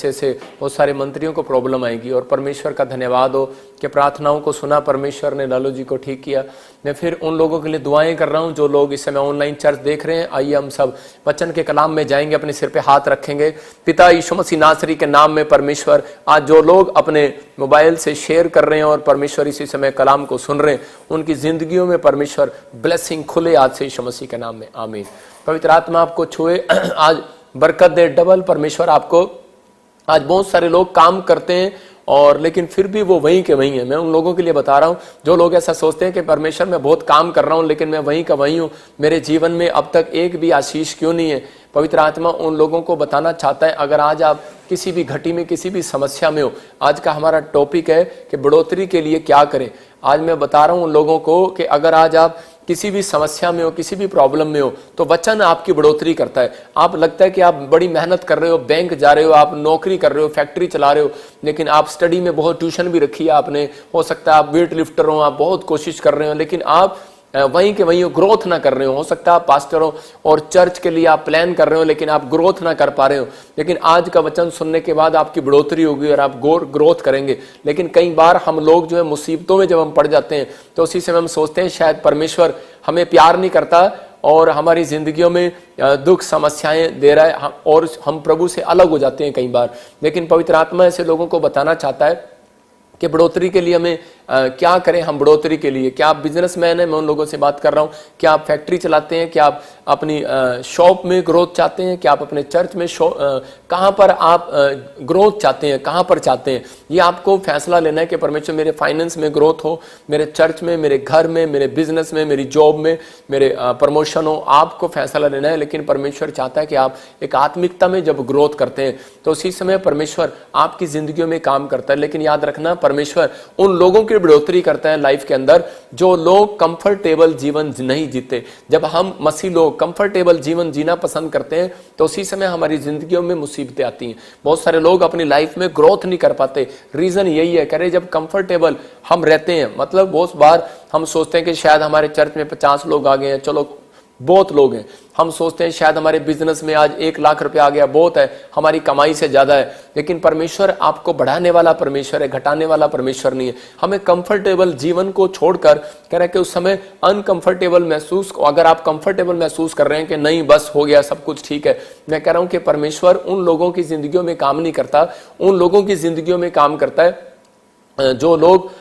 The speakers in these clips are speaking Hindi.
अच्छे से, बहुत सारे मंत्रियों को प्रॉब्लम आएगी। और परमेश्वर का धन्यवाद हो कि प्रार्थनाओं को सुना परमेश्वर ने, लालू जी को ठीक किया। मैं फिर उन लोगों के लिए दुआएं कर रहा हूं जो लोग इस समय ऑनलाइन चर्च देख रहे हैं। आइए हम सब वचन के कलाम में जाएंगे, अपने सिर पे हाथ रखेंगे। पिता यीशु मसीह नासरी के नाम में परमेश्वर, आज जो लोग अपने मोबाइल से शेयर कर रहे हैं और परमेश्वर इसी समय कलाम को सुन रहे हैं, उनकी जिंदगियों में परमेश्वर ब्लेसिंग खुले आज से यीशु मसीह के नाम में, आमीन। पवित्र आत्मा आपको छुए, आज बरकत दे डबल। परमेश्वर आपको, आज बहुत सारे लोग काम करते हैं और लेकिन फिर भी वो वहीं के वहीं है। मैं उन लोगों के लिए बता रहा हूं जो लोग ऐसा सोचते हैं कि परमेश्वर मैं बहुत काम कर रहा हूं लेकिन मैं वहीं का वहीं हूं, मेरे जीवन में अब तक एक भी आशीष क्यों नहीं है। पवित्र आत्मा उन लोगों को बताना चाहता है, अगर आज आप किसी भी घटी में, किसी भी समस्या में हो, आज का हमारा टॉपिक है कि बढ़ोतरी के लिए क्या करें। आज मैं बता रहा हूं उन लोगों को कि अगर आज आप किसी भी समस्या में हो, किसी भी प्रॉब्लम में हो, तो वचन आपकी बढ़ोतरी करता है। आप लगता है कि आप बड़ी मेहनत कर रहे हो, बैंक जा रहे हो, आप नौकरी कर रहे हो, फैक्ट्री चला रहे हो, लेकिन आप स्टडी में बहुत ट्यूशन भी रखी है आपने, हो सकता है आप वेट लिफ्टर हो, आप बहुत कोशिश कर रहे हो, लेकिन आप वहीं के वहीं ग्रोथ ना कर रहे हो सकता है आप पास्टर हो और चर्च के लिए आप प्लान कर रहे हो लेकिन आप ग्रोथ ना कर पा रहे हो। लेकिन आज का वचन सुनने के बाद आपकी बढ़ोतरी होगी और आप ग्रोथ करेंगे। लेकिन कई बार हम लोग जो है मुसीबतों में जब हम पड़ जाते हैं तो उसी समय हम सोचते हैं शायद परमेश्वर हमें प्यार नहीं करता और हमारी जिंदगियों में दुख समस्याएं दे रहा है और हम प्रभु से अलग हो जाते हैं कई बार। लेकिन पवित्र आत्मा ऐसे लोगों को बताना चाहता है कि बढ़ोतरी के लिए हमें क्या करें। हम बढ़ोतरी के लिए, क्या आप बिजनेसमैन हैं, मैं उन लोगों से बात कर रहा हूं, क्या आप फैक्ट्री चलाते हैं, क्या आप अपनी शॉप में ग्रोथ चाहते हैं, क्या आप अपने चर्च में कहां पर आप ग्रोथ चाहते हैं, कहां पर चाहते हैं, ये आपको फैसला लेना है कि परमेश्वर मेरे फाइनेंस में ग्रोथ हो, मेरे चर्च में, मेरे घर में, मेरे बिजनेस में, मेरी जॉब में, मेरे प्रमोशन हो। आपको फैसला लेना है। लेकिन परमेश्वर चाहता है कि आप एक आत्मिकता में जब ग्रोथ करते हैं तो उसी समय परमेश्वर आपकी जिंदगियों में काम करता है। लेकिन याद रखना, परमेश्वर उन लोगों की बढ़ोतरी करता है लाइफ के अंदर जो लोग कंफर्टेबल जीवन नहीं जीते। जब हम मसीह लोग कंफर्टेबल जीवन जीना पसंद करते हैं तो उसी समय हमारी जिंदगियों में मुसीबतें आती हैं। बहुत सारे लोग अपनी लाइफ में ग्रोथ नहीं कर पाते। रीजन यही है, कह जब कंफर्टेबल हम रहते हैं, मतलब बहुत बार हम सोचते हैं कि शायद हमारे चर्च में 50 लोग आ गए हैं, चलो बहुत लोग हैं। हम सोचते हैं शायद हमारे बिजनेस में आज 1 लाख रुपया आ गया, बहुत है, हमारी कमाई से ज्यादा है। लेकिन परमेश्वर आपको बढ़ाने वाला परमेश्वर है, घटाने वाला परमेश्वर नहीं है। हमें कंफर्टेबल जीवन को छोड़कर कह रहे कि उस समय अनकंफर्टेबल महसूस, अगर आप कंफर्टेबल महसूस कर रहे हैं कि नहीं बस हो गया सब कुछ ठीक है, मैं कह रहा हूं कि परमेश्वर उन लोगों की जिंदगियों में काम नहीं करता। उन लोगों की जिंदगियों में काम करता है जो लोग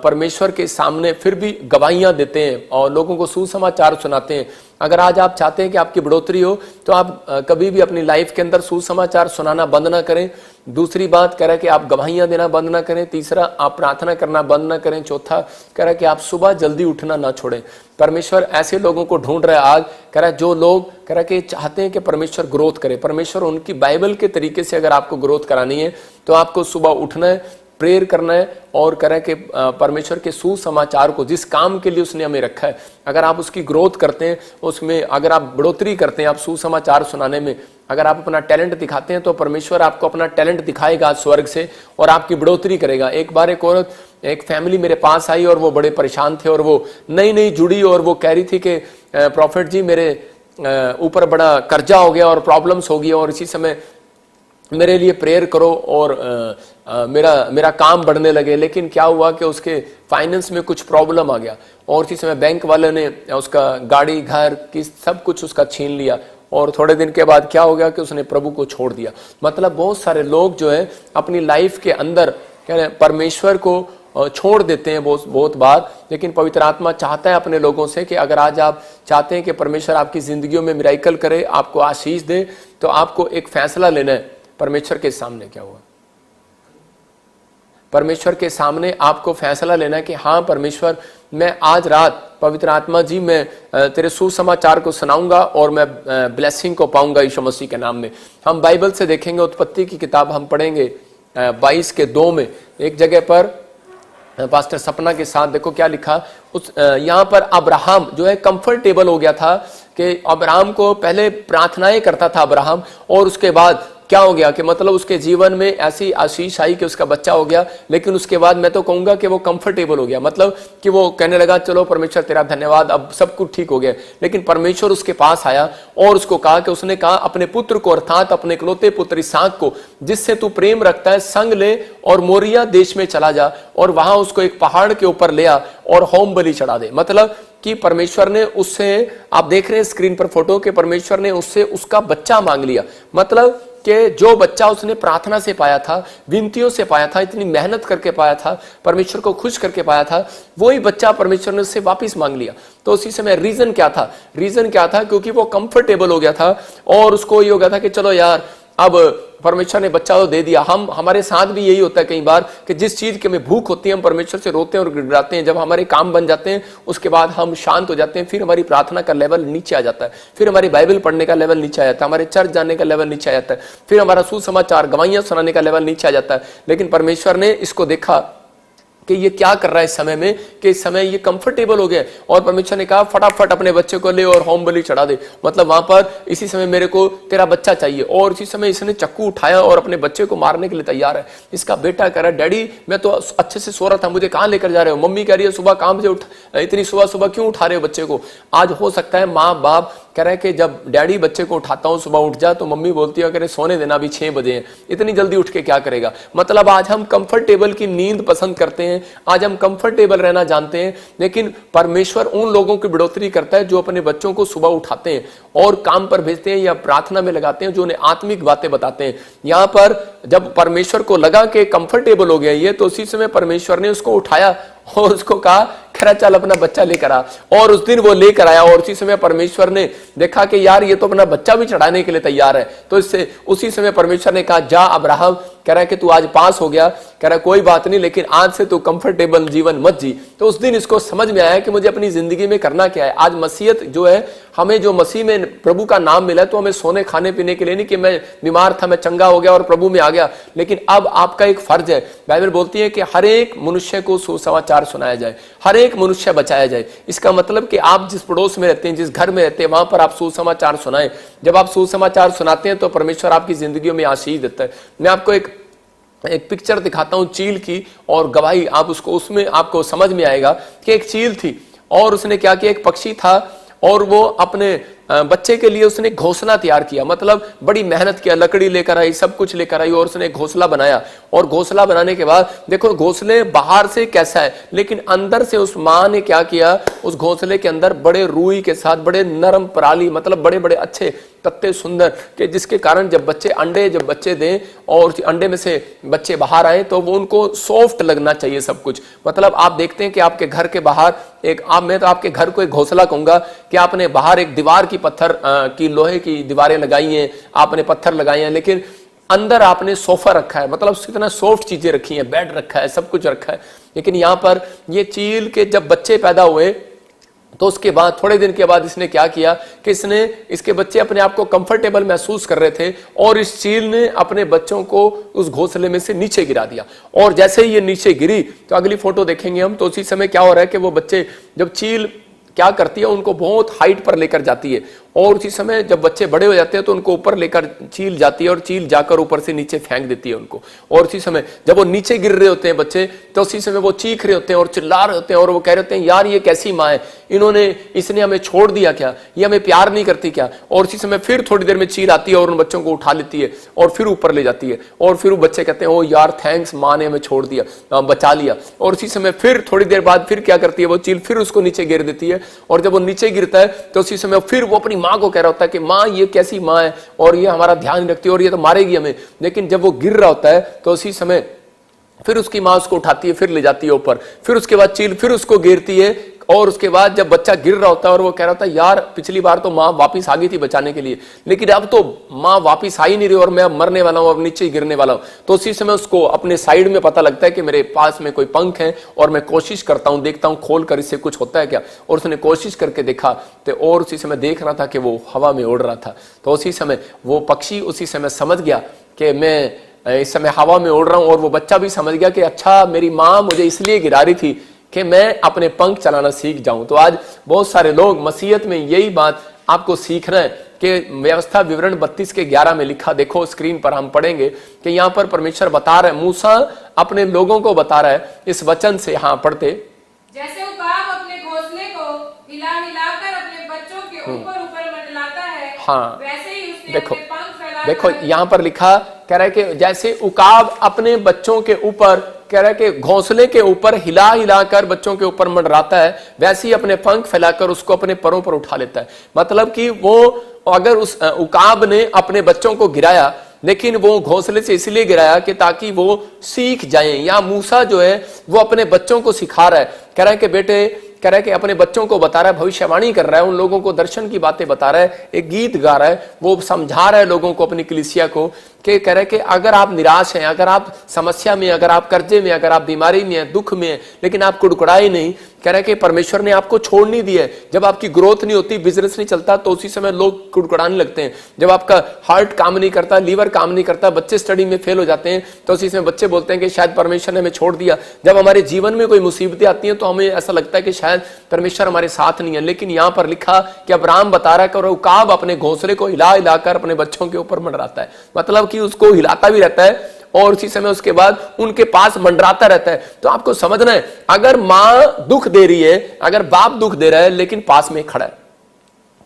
परमेश्वर के सामने फिर भी गवाहियां देते हैं और लोगों को सुसमाचार सुनाते हैं। अगर आज आप चाहते हैं कि आपकी बढ़ोतरी हो तो आप कभी भी अपनी लाइफ के अंदर सुसमाचार सुनाना बंद ना करें। दूसरी बात कह रहा है कि आप गवाहियां देना बंद ना करें। तीसरा, आप प्रार्थना करना बंद ना करें। चौथा कह रहा है कि आप सुबह जल्दी उठना ना छोड़ें। परमेश्वर ऐसे लोगों को ढूंढ रहा है आज, कह रहा है जो लोग कह रहा है कि चाहते हैं कि परमेश्वर ग्रोथ करे। परमेश्वर उनकी बाइबल के तरीके से अगर आपको ग्रोथ करानी है तो आपको सुबह उठना है, प्रेयर करना है और करें कि परमेश्वर के सुसमाचार को, जिस काम के लिए उसने हमें रखा है, अगर आप उसकी ग्रोथ करते हैं, उसमें अगर आप बढ़ोतरी करते हैं, आप सुसमाचार सुनाने में अगर आप अपना टैलेंट दिखाते हैं तो परमेश्वर आपको अपना टैलेंट दिखाएगा स्वर्ग से और आपकी बढ़ोतरी करेगा। एक बार एक औरत, एक फैमिली मेरे पास आई और वो बड़े परेशान थे और वो नई जुड़ी और वो कह रही थी कि प्रॉफिट जी मेरे ऊपर बड़ा कर्जा हो गया और प्रॉब्लम्स हो गई और इसी समय मेरे लिए प्रेयर करो और मेरा काम बढ़ने लगे। लेकिन क्या हुआ कि उसके फाइनेंस में कुछ प्रॉब्लम आ गया और इसी समय बैंक वाले ने उसका गाड़ी, घर की सब कुछ उसका छीन लिया और थोड़े दिन के बाद क्या हो गया कि उसने प्रभु को छोड़ दिया। मतलब बहुत सारे लोग जो है अपनी लाइफ के अंदर कह रहे परमेश्वर को छोड़ देते हैं बहुत बार। लेकिन पवित्र आत्मा चाहता है अपने लोगों से कि अगर आज आप चाहते हैं कि परमेश्वर आपकी जिंदगियों में मिराइकल करे, आपको आशीष दे, तो आपको एक फैसला लेना है। परमेश्वर के सामने क्या हुआ? परमेश्वर के सामने आपको फैसला लेना है कि हाँ परमेश्वर, मैं आज रात पवित्र आत्मा जी मैं तेरे सुसमाचार को सुनाऊंगा और मैं ब्लेसिंग को पाऊंगा यीशु मसीह के नाम में। हम बाइबल से देखेंगे, उत्पत्ति की किताब हम पढ़ेंगे 22:2 में एक जगह पर पास्टर सपना के साथ देखो क्या लिखा। उस यहाँ पर अब्राहम जो है कंफर्टेबल हो गया था कि अब्राहम को पहले प्रार्थनाएं करता था अब्राहम और उसके बाद क्या हो गया कि मतलब उसके जीवन में ऐसी आशीष आई कि उसका बच्चा हो गया, लेकिन उसके बाद मैं तो कहूंगा कि वो कंफर्टेबल हो गया, मतलब कि वो कहने लगा चलो परमेश्वर तेरा धन्यवाद, अब सब कुछ ठीक हो गया। लेकिन परमेश्वर उसके पास आया और उसको कहा कि उसने कहा अपने पुत्र को अर्थात अपने इकलौते पुत्र इसहाक को जिससे तू प्रेम रखता है संग ले और मोरिया देश में चला जा और वहां उसको एक पहाड़ के ऊपर ले आ और होम बलि चढ़ा दे। मतलब कि परमेश्वर ने उससे, आप देख रहे हैं स्क्रीन पर फोटो के, परमेश्वर ने उससे उसका बच्चा मांग लिया। मतलब कि जो बच्चा उसने प्रार्थना से पाया था, विनतियों से पाया था, इतनी मेहनत करके पाया था, परमेश्वर को खुश करके पाया था, वही बच्चा परमेश्वर ने उससे वापस मांग लिया। तो उसी समय रीजन क्या था? रीजन क्या था? क्योंकि वो कंफर्टेबल हो गया था और उसको ये हो गया था कि चलो यार अब परमेश्वर ने बच्चा तो दे दिया। हमारे साथ भी यही होता है कई बार कि जिस चीज की हमें भूख होती है हम परमेश्वर से रोते हैं और गिड़गिड़ाते हैं, जब हमारे काम बन जाते हैं उसके बाद हम शांत हो जाते हैं, फिर हमारी प्रार्थना का लेवल नीचे आ जाता है, फिर हमारी बाइबल पढ़ने का लेवल नीचे आ जाता है, हमारे चर्च जाने का लेवल नीचे आ जाता है, फिर हमारा सुसमाचार गवाहियां सुनाने का लेवल नीचे आ जाता है। लेकिन परमेश्वर ने इसको देखा कि ये क्या कर रहा है इस समय में, कि इस समय ये कंफर्टेबल हो गया और परमेश्वर ने कहा फटाफट अपने बच्चे को ले और होम बलि चढ़ा दे। मतलब वहां पर इसी समय मेरे को तेरा बच्चा चाहिए, और इसी समय इसने चक्कू उठाया और अपने बच्चे को मारने के लिए तैयार है। इसका बेटा कह रहा है डैडी मैं तो अच्छे से सो रहा था, मुझे कहां लेकर जा रहे हो? मम्मी कह रही है सुबह काम से उठ, इतनी सुबह सुबह क्यों उठा रहे हो बच्चे को? आज हो सकता है माँ बाप कह रहे हैं कि जब डैडी बच्चे को उठाता हूं सुबह उठ जा, तो मम्मी बोलती है कि सोने देना, अभी 6 बजे हैं, इतनी जल्दी उठ के क्या करेगा? मतलब आज हम कंफर्टेबल की नींद पसंद करते हैं, आज हम कंफर्टेबल रहना जानते हैं, लेकिन परमेश्वर उन लोगों की बढ़ोतरी करता है जो अपने बच्चों को सुबह उठाते हैं और काम पर भेजते हैं या प्रार्थना में लगाते हैं, जो उन्हें आत्मिक बातें बताते हैं। यहां पर जब परमेश्वर को लगा कि कंफर्टेबल हो गया ये, तो उसी समय परमेश्वर ने उसको उठाया और उसको कहा खरा चल अपना बच्चा लेकर आ, और उस दिन वो लेकर आया। और उसी समय परमेश्वर ने देखा कि यार ये तो अपना बच्चा भी चढ़ाने के लिए तैयार है, तो इससे उसी समय परमेश्वर ने कहा जा अब्राहम, कह रहा है कि तू आज पास हो गया, कह रहा है कोई बात नहीं, लेकिन आज से तू कंफर्टेबल जीवन मत जी। तो उस दिन इसको समझ में आया कि मुझे अपनी जिंदगी में करना क्या है। आज मसीहत जो है, हमें जो मसीह में प्रभु का नाम मिला है, तो हमें सोने खाने पीने के लिए नहीं कि मैं बीमार था मैं चंगा हो गया और प्रभु में आ गया, लेकिन अब आपका एक फर्ज है। बाइबल बोलती है कि हर एक मनुष्य को सुसमाचार सुनाया जाए, हर एक मनुष्य बचाया जाए। इसका मतलब कि आप जिस पड़ोस में रहते हैं, जिस घर में रहते हैं, वहां पर आप सुसमाचार सुनाएं। जब आप सुसमाचार सुनाते हैं तो परमेश्वर आपकी जिंदगी में आशीष देता है। मैं आपको एक पिक्चर दिखाता हूं चील की और गवाही, आप उसको उसमें आपको समझ में आएगा कि एक चील थी और उसने क्या किया, एक पक्षी था और वो अपने बच्चे के लिए उसने घोंसला तैयार किया। मतलब बड़ी मेहनत किया, लकड़ी लेकर आई, सब कुछ लेकर आई और उसने घोंसला बनाया। और घोंसला बनाने के बाद देखो घोंसले बाहर से कैसा है, लेकिन अंदर से उस माँ ने क्या किया, उस घोंसले के अंदर बड़े रूई के साथ बड़े नरम पराली, मतलब बड़े बड़े अच्छे तत्ते सुंदर, कि जिसके कारण जब बच्चे दें और अंडे में से बच्चे बाहर आए तो वो उनको सॉफ्ट लगना चाहिए सब कुछ। मतलब आप देखते हैं कि आपके घर के बाहर मैं तो आपके घर को एक घोंसला कहूंगा कि आपने बाहर एक दीवार की पत्थर की लोहे की दीवारें लगाई हैं, आपने पत्थर लगाए हैं, लेकिन अंदर आपने सोफा रखा है, मतलब कितना सॉफ्ट चीजें रखी हैं, बेड रखा है, सब कुछ रखा है। लेकिन यहां पर ये चील के जब बच्चे पैदा हुए तो उसके बाद थोड़े दिन के बाद इसने क्या किया कि इसके बच्चे अपने आप को कंफर्टेबल महसूस कर रहे थे और इस चील ने अपने बच्चों को उस घोंसले में से नीचे गिरा दिया। और जैसे ही ये नीचे गिरी तो अगली फोटो देखेंगे हम, तो उसी समय क्या हो रहा है कि वो बच्चे, जब चील क्या करती है, उनको बहुत हाइट पर लेकर जाती है और उसी समय जब बच्चे बड़े हो जाते हैं तो उनको ऊपर लेकर चील जाती है और चील जाकर ऊपर से नीचे फेंक देती है उनको। और उसी समय जब वो नीचे गिर रहे होते हैं बच्चे, तो उसी समय वो चीख रहे होते हैं और चिल्ला रहे होते हैं और वो कह रहे होते हैं यार ये कैसी माँ है, इसने हमें छोड़ दिया क्या, ये हमें प्यार नहीं करती क्या। और उसी समय फिर थोड़ी देर में चील आती है और उन बच्चों को उठा लेती है और फिर ऊपर ले जाती है और फिर वो बच्चे कहते हैं ओ यार थैंक्स, माँ ने हमें छोड़ दिया, बचा लिया। और उसी समय फिर थोड़ी देर बाद फिर क्या करती है वो चील, फिर उसको नीचे गिर देती है और जब वो नीचे गिरता है तो उसी समय फिर वो अपनी माँ को कह रहा होता है कि माँ ये कैसी माँ है और ये हमारा ध्यान नहीं रखती और ये तो मारेगी हमें। लेकिन जब वो गिर रहा होता है तो उसी समय फिर उसकी माँ उसको उठाती है, फिर ले जाती है ऊपर, फिर उसके बाद चील फिर उसको गिरती है और उसके बाद जब बच्चा गिर रहा होता है और वो कह रहा था यार पिछली बार तो माँ वापिस आ गई थी बचाने के लिए, लेकिन अब तो माँ वापिस आ ही नहीं रही और मैं अब मरने वाला हूँ, अब नीचे ही गिरने वाला हूँ। तो उसी समय उसको अपने साइड में पता लगता है कि मेरे पास में कोई पंख है और मैं कोशिश करता हूँ, देखता हूँ खोल कर इससे कुछ होता है क्या। और उसने कोशिश करके देखा तो और उसी समय देख रहा था कि वो हवा में उड़ रहा था। तो उसी समय वो पक्षी उसी समय समझ गया कि मैं इस समय हवा में उड़ रहा हूँ और वो बच्चा भी समझ गया कि अच्छा मेरी माँ मुझे इसलिए गिरा रही थी कि मैं अपने पंख चलाना सीख जाऊं। तो आज बहुत सारे लोग मसीहत में यही बात आपको सीखना है कि व्यवस्था विवरण 32 के 11 में लिखा, देखो स्क्रीन पर हम पढ़ेंगे कि यहां पर परमेश्वर बता रहे, मूसा अपने लोगों को बता रहा है इस वचन से। हाँ पढ़ते, जैसे उकाब अपने घोंसले को हिला हिलाकर अपने बच्चों के ऊपर ऊपर मंडलाता है, हाँ वैसे ही उसने देखो, अपने पंख फैलाकर, देखो यहां पर लिखा, कह रहा है कि जैसे उकाब अपने बच्चों के ऊपर, कह रहा है कि घोंसले के ऊपर हिला हिलाकर बच्चों के ऊपर मंडराता है, वैसे ही अपने पंख फैलाकर उसको अपने परों पर उठा लेता है। मतलब कि वो अगर उस उकाब ने अपने बच्चों को गिराया, लेकिन वो घोंसले से इसलिए गिराया कि ताकि वो सीख जाएं। या मूसा जो है वो अपने बच्चों को सिखा रहा है, कह रहा है कि बेटे, कह रहा है कि अपने बच्चों को बता रहा है, भविष्यवाणी कर रहा है, उन लोगों को दर्शन की बातें बता रहा है, एक गीत गा रहा है, वो समझा रहा है लोगों को, अपनी कलीसिया को, कि कह रहा है कि अगर आप निराश हैं, अगर आप समस्या में, अगर आप कर्जे में, अगर आप बीमारी में हैं, दुख में हैं, लेकिन आप कुड़कुड़ाए नहीं, कह रहा है कि परमेश्वर ने आपको छोड़ नहीं दिया है। जब आपकी ग्रोथ नहीं होती, बिजनेस नहीं चलता, तो उसी समय लोग कुड़कुड़ाने लगते हैं। जब आपका हार्ट काम नहीं करता, लीवर काम नहीं करता, बच्चे स्टडी में फेल हो जाते हैं, तो उसी समय बच्चे बोलते हैं कि शायद परमेश्वर ने हमें छोड़ दिया। जब हमारे जीवन में कोई मुसीबतें आती हैं तो हमें ऐसा लगता है कि शायद परमेश्वर हमारे साथ नहीं है। लेकिन यहां पर लिखा कि अब्राहम बता रहा है कि उकाब अपने घोंसले को हिला हिलाकर अपने बच्चों के ऊपर मंडराता है, मतलब कि उसको हिलाता भी रहता है और उसी समय उसके बाद उनके पास मंडराता रहता है। तो आपको समझना है, अगर मां दुख दे रही है, अगर बाप दुख दे रहा है, लेकिन पास में खड़ा है,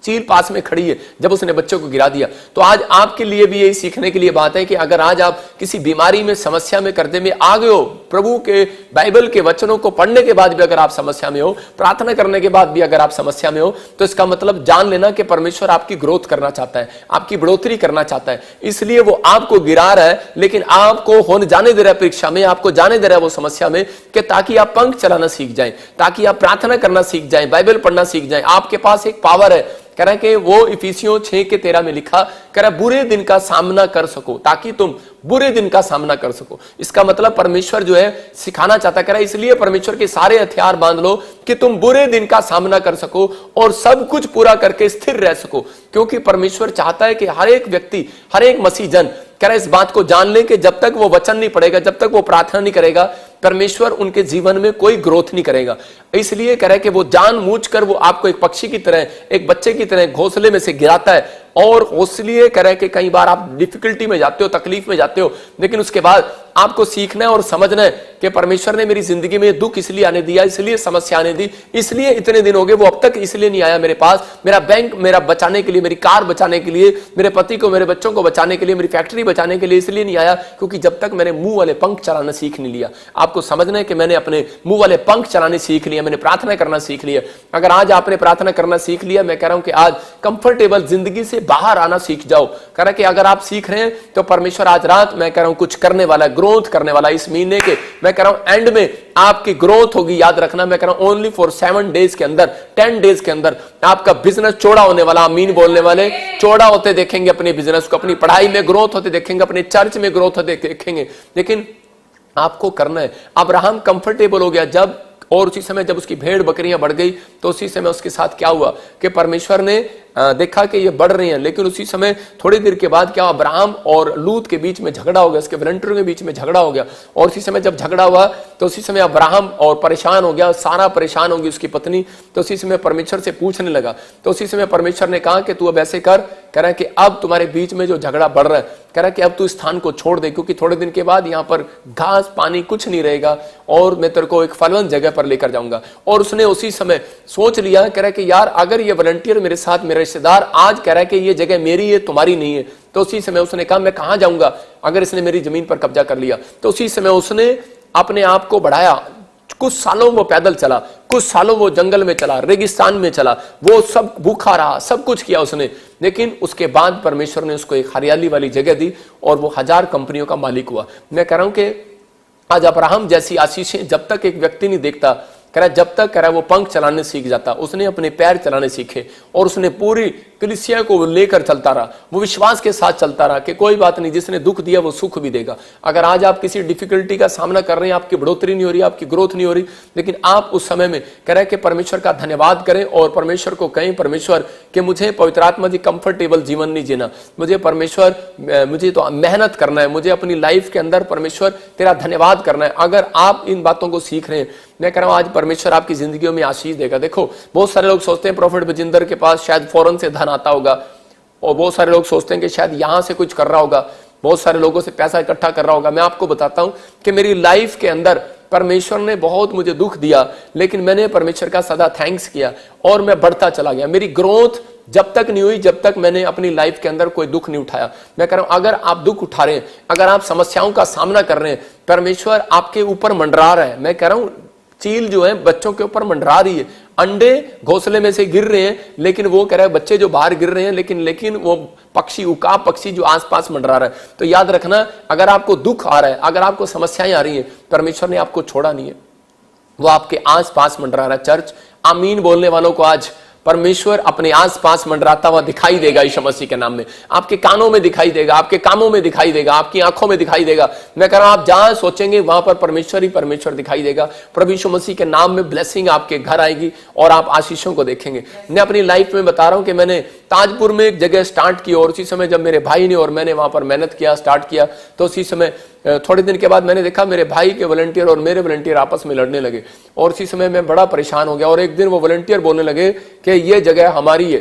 चील पास में खड़ी है, जब उसने बच्चों को गिरा दिया। तो आज आपके लिए भी यही सीखने के लिए बात है कि अगर आज आप किसी बीमारी में, समस्या में, कर्जे में आ गए हो, प्रभु के बाइबल के वचनों को पढ़ने के बाद भी अगर आप समस्या में हो, प्रार्थना करने के बाद भी अगर आप समस्या में हो, तो इसका मतलब जान लेना कि परमेश्वर आपकी ग्रोथ करना चाहता है, आपकी बढ़ोतरी करना चाहता है। इसलिए वो आपको गिरा रहा है, लेकिन आपको होने जाने दे रहा है परीक्षा में, आपको जाने दे रहा है वो समस्या में, कि ताकि आप पंख चलाना सीख जाएं, ताकि आप प्रार्थना करना सीख जाएं, बाइबल पढ़ना सीख जाएं। आपके पास एक पावर है, कह रहा है कि वो इफिसियों 6 के 13 में लिखा, कह रहा है बुरे दिन का सामना कर सको, ताकि तुम बुरे दिन का सामना कर सको। इसका मतलब परमेश्वर जो है सिखाना चाहता है, कह रहा है इसलिए परमेश्वर के सारे हथियार बांध लो कि तुम बुरे दिन का सामना कर सको और सब कुछ पूरा करके स्थिर रह सको। क्योंकि परमेश्वर चाहता है कि हर एक व्यक्ति, हर एक मसीह जन, कह रहा है इस बात को जान ले कि जब तक वो वचन नहीं पढ़ेगा, जब तक वो प्रार्थना नहीं करेगा, परमेश्वर उनके जीवन में कोई ग्रोथ नहीं करेगा। इसलिए कह रहा है कि वो जानबूझकर वो आपको एक पक्षी की तरह, एक बच्चे की तरह घोंसले में से गिराता है, और इसलिए कह रहा है कि कई बार आप डिफिकल्टी में जाते हो, तकलीफ में जाते हो, लेकिन उसके बाद आपको सीखना है और समझना है कि परमेश्वर ने मेरी जिंदगी में दुख इसलिए आने दिया, इसलिए समस्या आने दी, इसलिए इतने दिन हो गए, वो अब तक इसलिए नहीं आया मेरे पास, मेरा बैंक मेरा बचाने के लिए, मेरी कार बचाने के लिए, मेरे पति को, मेरे बच्चों को बचाने के लिए, मेरी फैक्ट्री बचाने के लिए इसलिए नहीं आया, क्योंकि जब तक मैंने मुंह वाले पंख चलाना सीख नहीं लिया। आपको समझना है कि मैंने अपने मुंह वाले पंख चलाने सीख लिया, मैंने प्रार्थना करना सीख लिया। अगर आज आपने प्रार्थना करना सीख लिया, मैं कह रहा हूं कि आज कंफर्टेबल जिंदगी से बाहर आना सीख जाओ। कह रहा कि अगर आप सीख रहे हैं तो परमेश्वर आज रात, मैं कह रहा हूं, कुछ करने वाला, ग्रोथ करने वाला। इस महीने के, मैं कह रहा हूं, एंड में आपकी ग्रोथ होगी। याद रखना, मैं कह रहा हूं ओनली फॉर 7 डेज के अंदर, 10 डेज के अंदर आपका बिजनेस चौड़ा होने वाला। आमीन बोलने वाले चौड़ा होते देखेंगे अपने बिजनेस को, अपनी पढ़ाई में ग्रोथ होते देखेंगे, अपने चर्च में ग्रोथ होते देखेंगे। लेकिन आपको करना है। अब्राहम कंफर्टेबल हो गया जब, और उसी समय जब उसकी भेड़ बकरियां बढ़ गई, तो उसी समय उसके साथ क्या हुआ कि परमेश्वर ने देखा कि ये बढ़ रही हैं। लेकिन उसी समय थोड़ी देर के बाद क्या, अब्राहम और लूत के बीच में झगड़ा हो गया, उसके वॉलंटियरों के बीच में झगड़ा हो गया। और उसी समय जब झगड़ा हुआ तो उसी समय अब्राहम और परेशान हो गया, सारा परेशान होगी उसकी पत्नी। तो उसी समय परमेश्वर से पूछने लगा, तो उसी समय परमेश्वर ने कहा कि तू अब ऐसे कर, कह रहा है कि अब तुम्हारे बीच में जो झगड़ा बढ़ रहा है, कह रहा है कि अब तू स्थान को छोड़ दे, क्योंकि थोड़े दिन के बाद यहाँ पर घास पानी कुछ नहीं रहेगा, और मैं तेरे को एक फलवंत जगह पर लेकर जाऊंगा। और उसने उसी समय सोच लिया, कह रहा है कि यार अगर ये वॉलंटियर मेरे साथ, मेरे रिश्तेदार आज कह रहा है कि ये जगह मेरी है, तुम्हारी नहीं है, तो उसी समय उसने कहा मैं कहां जाऊंगा अगर इसने मेरी जमीन पर कब्जा कर लिया। तो उसी समय उसने अपने आप को बढ़ाया। कुछ सालों वो पैदल चला, कुछ सालों वो जंगल में चला, रेगिस्तान में चला, वो सब भूखा रहा, सब कुछ किया उसने। लेकिन उसके बाद परमेश्वर ने उसको एक हरियाली वाली जगह दी और वो 1000 कंपनियों का मालिक हुआ। मैं कह रहा हूं कि आज अब्राहम जैसी आशीषें जब तक एक व्यक्ति नहीं देखता, कह रहा जब तक, कह रहा वो पंख चलाने सीख जाता, उसने अपने पैर चलाने सीखे और उसने पूरी कलीसिया को लेकर चलता रहा, वो विश्वास के साथ चलता रहा कि कोई बात नहीं, जिसने दुख दिया वो सुख भी देगा। अगर आज आप किसी डिफिकल्टी का सामना कर रहे हैं, आपकी बढ़ोतरी नहीं हो रही, आपकी ग्रोथ नहीं हो रही, लेकिन आप उस समय में कह रहे हैं कि परमेश्वर का धन्यवाद करें और परमेश्वर को कहें, परमेश्वर कि मुझे पवित्र आत्मा जी कंफर्टेबल जीवन नहीं जीना, मुझे परमेश्वर, मुझे तो मेहनत करना है, मुझे अपनी लाइफ के अंदर परमेश्वर तेरा धन्यवाद करना है। अगर आप इन बातों को सीख रहे हैं, मैं कह रहा हूं आज परमेश्वर आपकी जिंदगियों में आशीष देगा। देखो बहुत सारे लोग सोचते हैं प्रॉफिट बजिंदर के पास शायद फौरन से धन आता होगा, और बहुत सारे लोग सोचते हैं कि शायद यहां से कुछ कर रहा होगा, बहुत सारे लोगों से पैसा इकट्ठा कर रहा होगा। मैं आपको बताता हूं कि मेरी लाइफ के अंदर परमेश्वर ने बहुत मुझे दुख दिया, लेकिन मैंने परमेश्वर का सदा थैंक्स किया और मैं बढ़ता चला गया। मेरी ग्रोथ जब तक नहीं हुई जब तक मैंने अपनी लाइफ के अंदर कोई दुख नहीं उठाया। मैं कह रहा हूं अगर आप दुख उठा रहे हैं, अगर आप समस्याओं का सामना कर रहे हैं, परमेश्वर आपके ऊपर मंडरा रहा है। मैं कह रहा हूं चील जो है बच्चों के ऊपर मंडरा रही है, अंडे घोंसले में से गिर रहे हैं, लेकिन वो कह रहा है बच्चे जो बाहर गिर रहे हैं, लेकिन वो पक्षी, उकाब पक्षी जो आसपास मंडरा रहा है। तो याद रखना, अगर आपको दुख आ रहा है, अगर आपको समस्याएं आ रही हैं, परमेश्वर ने आपको छोड़ा नहीं है, वो आपके आसपास मंडरा रहा है। चर्च, आमीन बोलने वालों को आज परमेश्वर अपने आसपास मंडराता हुआ दिखाई देगा यीशु मसीह के नाम में। आपके कानों में दिखाई देगा, आपके कामों में दिखाई देगा, आपकी आंखों में दिखाई देगा। मैं कह रहा हूं आप जहां सोचेंगे वहां पर परमेश्वर ही परमेश्वर दिखाई देगा। प्रभु यीशु मसीह के नाम में ब्लेसिंग आपके घर आएगी और आप आशीषों को देखेंगे। मैं अपनी लाइफ में बता रहा हूं कि मैंने ताजपुर में एक जगह स्टार्ट की और उसी समय जब मेरे भाई ने और मैंने वहां पर मेहनत किया, स्टार्ट किया, तो उसी समय थोड़े दिन के बाद मैंने देखा मेरे भाई के वॉलंटियर और मेरे वॉलंटियर आपस में लड़ने लगे और उसी समय मैं बड़ा परेशान हो गया। और एक दिन वो वॉलंटियर बोलने लगे कि ये जगह हमारी है,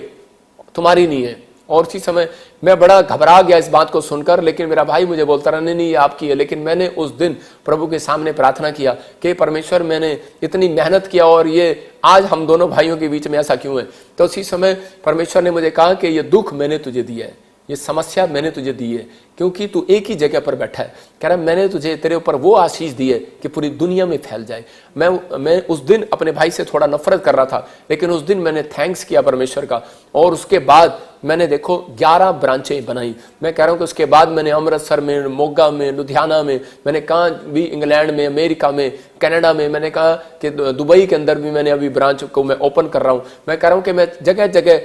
तुम्हारी नहीं है। और उसी समय मैं बड़ा घबरा गया इस बात को सुनकर, लेकिन मेरा भाई मुझे बोलता रहा नहीं ये आपकी है। लेकिन मैंने उस दिन प्रभु के सामने प्रार्थना किया कि परमेश्वर मैंने इतनी मेहनत किया और ये आज हम दोनों भाइयों के बीच में ऐसा क्यों है। तो उसी समय परमेश्वर ने मुझे कहा कि ये दुख मैंने तुझे दिया है, ये समस्या मैंने तुझे दी है, क्योंकि तू एक ही जगह पर बैठा है। कह रहा मैंने तुझे तेरे ऊपर वो आशीष दी है कि पूरी दुनिया में फैल जाए। मैं उस दिन अपने भाई से थोड़ा नफरत कर रहा था, लेकिन उस दिन मैंने थैंक्स किया परमेश्वर का और उसके बाद मैंने देखो 11 ब्रांचें बनाई। मैं कह रहा हूं कि उसके बाद मैंने अमृतसर में, मोगा में, लुधियाना में, मैंने कहा भी इंग्लैंड में, अमेरिका में, कनाडा में, मैंने कहा कि दुबई के अंदर भी मैंने अभी ब्रांच को मैं ओपन कर रहा हूं। मैं कह रहा हूं कि मैं जगह जगह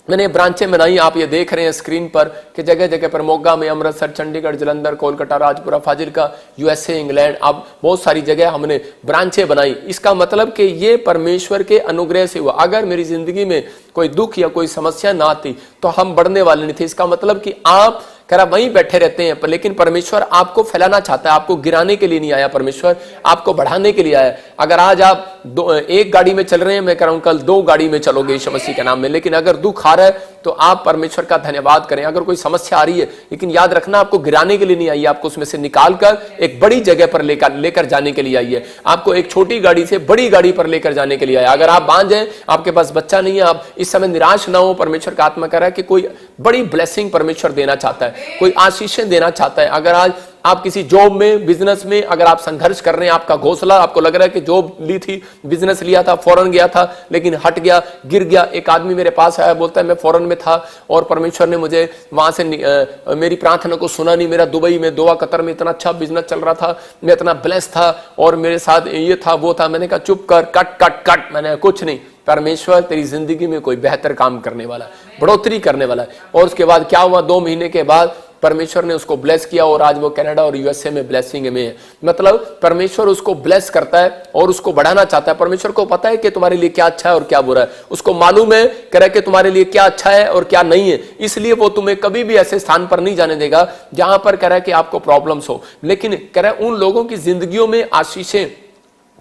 मैंने ब्रांचें बनाई। आप ये देख रहे हैं स्क्रीन पर कि जगह जगह पर मोगा में, अमृतसर, चंडीगढ़, जलंधर, कोलकाता, राजपुरा, फाजिलका, यूएसए, इंग्लैंड, अब बहुत सारी जगह हमने ब्रांचें बनाई। इसका मतलब कि ये परमेश्वर के अनुग्रह से हुआ। अगर मेरी जिंदगी में कोई दुख या कोई समस्या ना आती तो हम बढ़ने वाले नहीं थे। इसका मतलब कि आप करा वहीं बैठे रहते हैं, पर लेकिन परमेश्वर आपको फैलाना चाहता है। आपको गिराने के लिए नहीं आया, परमेश्वर आपको बढ़ाने के लिए आया। अगर आज आप एक गाड़ी में चल रहे हैं, मैं कह रहा हूं कल 2 गाड़ी में चलोगे यीशु मसीह के नाम में। लेकिन अगर दुख आ रहा है तो आप परमेश्वर का धन्यवाद करें। अगर कोई समस्या आ रही है, लेकिन याद रखना आपको गिराने के लिए नहीं आई है, आपको उसमें से निकालकर एक बड़ी जगह पर लेकर जाने के लिए आई है। आपको एक छोटी गाड़ी से बड़ी गाड़ी पर लेकर जाने के लिए आया। अगर आप बांझ हैं, आपके पास बच्चा नहीं है, आप इस समय निराश ना हो। परमेश्वर का आत्मा कह रहा है कि कोई बड़ी ब्लेसिंग परमेश्वर देना चाहता है, कोई आशीषें देना चाहता है। अगर आज आप किसी जॉब में, बिजनेस में अगर आप संघर्ष कर रहे हैं, आपका घोंसला, आपको लग रहा है कि जॉब ली थी, बिजनेस लिया था, फॉरेन गया था, लेकिन हट गया, गिर गया। एक आदमी मेरे पास आया, बोलता है मैं फॉरेन में था और परमेश्वर ने मुझे वहां से मेरी प्रार्थना को सुना नहीं। मेरा दुबई में, दोहा, कतर में इतना अच्छा बिजनेस चल रहा था, मैं इतना ब्लेस था और मेरे साथ ये था वो था। मैंने कहा चुप कर, कट कट कट। मैंने कुछ नहीं, परमेश्वर तेरी जिंदगी में कोई बेहतर काम करने वाला है, बढ़ोतरी करने वाला है। और उसके बाद क्या हुआ, 2 महीने के बाद परमेश्वर ने उसको ब्लेस किया और आज वो कनाडा और यूएसए में ब्लेसिंग में है। मतलब परमेश्वर उसको ब्लेस करता है और उसको बढ़ाना चाहता है। परमेश्वर को पता है कि तुम्हारे लिए क्या अच्छा है और क्या बुरा है। उसको मालूम है कह रहा है कि तुम्हारे लिए क्या अच्छा है और क्या नहीं है। इसलिए वो तुम्हें कभी भी ऐसे स्थान पर नहीं जाने देगा जहां पर कह रहा है कि आपको प्रॉब्लम्स हो। लेकिन कह रहा है उन लोगों की जिंदगियों में आशीषें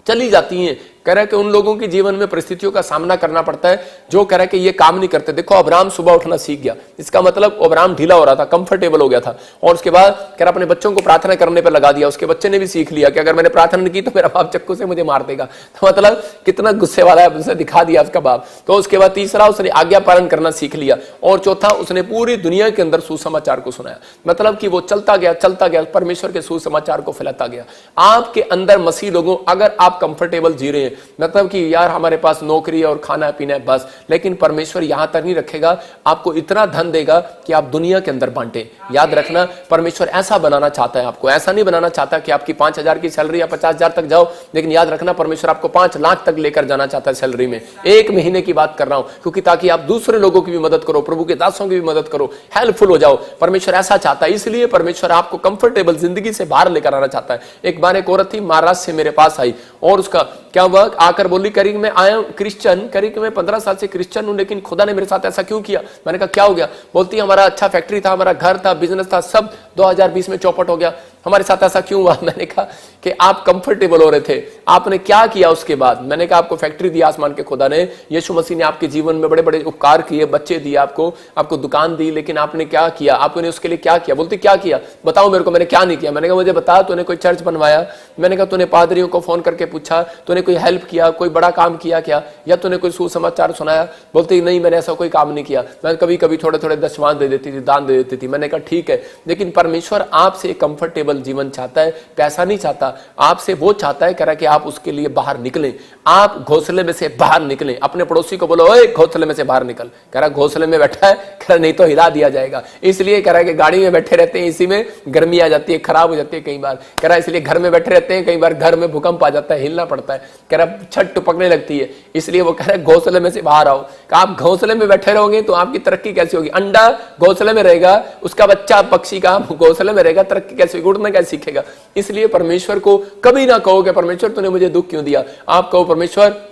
चली जाती हैं। कह रहा है कि उन लोगों के जीवन में परिस्थितियों का सामना करना पड़ता है जो कह रहा है कि ये काम नहीं करते। देखो अब्राहम सुबह उठना सीख गया, इसका मतलब अब्राहम ढीला हो रहा था, कंफर्टेबल हो गया था। और उसके बाद कह रहा अपने बच्चों को प्रार्थना करने पर लगा दिया। उसके बच्चे ने भी सीख लिया कि अगर मैंने प्रार्थना नहीं की तो मेरा बाप चक्कू से मुझे मार देगा। तो मतलब कितना गुस्से वाला है, उसे दिखा दिया उसका बाप। तो उसके बाद तीसरा, उसने आज्ञा पालन करना सीख लिया। और चौथा, उसने पूरी दुनिया के अंदर सुसमाचार को सुनाया। मतलब कि वो चलता गया, परमेश्वर के सुसमाचार को फैलाता गया। आपके अंदर मसीह लोगों, अगर आप कंफर्टेबल जी रहे हैं, मतलब कि यार हमारे पास नौकरी और खाना पीना है बस, लेकिन परमेश्वर यहां तक नहीं रखेगा, आपको इतना धन देगा कि आप दुनिया के अंदर बांटे। याद रखना, परमेश्वर ऐसा बनाना चाहता है आपको। ऐसा नहीं बनाना चाहता कि आपकी 5,000 की सैलरी या 50,000 तक जाओ, लेकिन याद रखना परमेश्वर आपको 5 लाख तक लेकर जाना चाहता है सैलरी में। 1 महीने की बात कर रहा हूं, क्योंकि ताकि आप दूसरे लोगों की भी मदद करो, प्रभु के दासों की भी मदद करो, हेल्पफुल हो जाओ। परमेश्वर ऐसा चाहता है, इसलिए परमेश्वर आपको कंफर्टेबल जिंदगी से बाहर लेकर आना चाहता है। एक बार एक औरत थी महाराष्ट्र से मेरे पास आई और उसका क्या हुआ, आकर बोली करीब मैं आया क्रिश्चियन, करीब मैं 15 साल से क्रिश्चियन हूं, लेकिन खुदा ने मेरे साथ ऐसा क्यों किया। मैंने कहा क्या हो गया। बोलती हमारा अच्छा फैक्ट्री था, हमारा घर था, बिजनेस था, सब 2020 में चौपट हो गया। हमारे साथ ऐसा क्यों हुआ? मैंने कहा कि आप कंफर्टेबल हो रहे थे, आपने क्या किया उसके बाद? मैंने कहा आपको फैक्ट्री दी आसमान के खुदा ने, यीशु मसीह ने आपके जीवन में बड़े बड़े उपकार किए, बच्चे दिए आपको दुकान दी, लेकिन आपने क्या किया? आपने उसके लिए क्या किया? बोलती क्या किया? बताओ मेरे को, मैंने क्या नहीं किया? मैंने कहा मुझे बता, तूने कोई चर्च बनवाया? मैंने कहा तूने पादरियों को फोन करके पूछा? तूने कोई हेल्प किया? कोई बड़ा काम किया क्या? या तूने कोई सुसमाचार सुनाया? बोलती नहीं, मैंने ऐसा कोई काम नहीं किया, मैं कभी कभी थोड़े थोड़े दशवां दे देती थी, दान दे देती थी। मैंने कहा ठीक है, लेकिन परमेश्वर आपसे एक कंफर्टेबल जीवन चाहता है, पैसा नहीं चाहता आपसे, वो चाहता है कह रहा कि आप उसके लिए बाहर निकलें, आप घोंसले में से बाहर निकलें। अपने पड़ोसी को बोलो ओए घोंसले में से बाहर निकल। कह रहा घोंसले में बैठा है, कह रहा नहीं तो हिला दिया जाएगा। इसलिए कह रहा है कि गाड़ी में बैठे रहते हैं, इसी में गर्मी आ जाती है, खराब हो जाती है कई बार। कह रहा है इसलिए घर में बैठे रहते हैं, कई बार घर में भूकंप आ जाता है, हिलना पड़ता है। कह रहा छत टपकने लगती है, इसलिए वो कह रहा है घोंसले में से बाहर आओ। आप घोंसले में बैठे रहोगे तो आपकी तरक्की कैसी होगी? अंडा घोंसले में रहेगा, उसका बच्चा पक्षी का घोंसले में रहेगा, तरक्की कैसे होगी? उड़ना कैसे सीखेगा? इसलिए परमेश्वर को कभी ना कहो कि परमेश्वर तूने मुझे दुख क्यों दिया। आप कहो परमेश्वर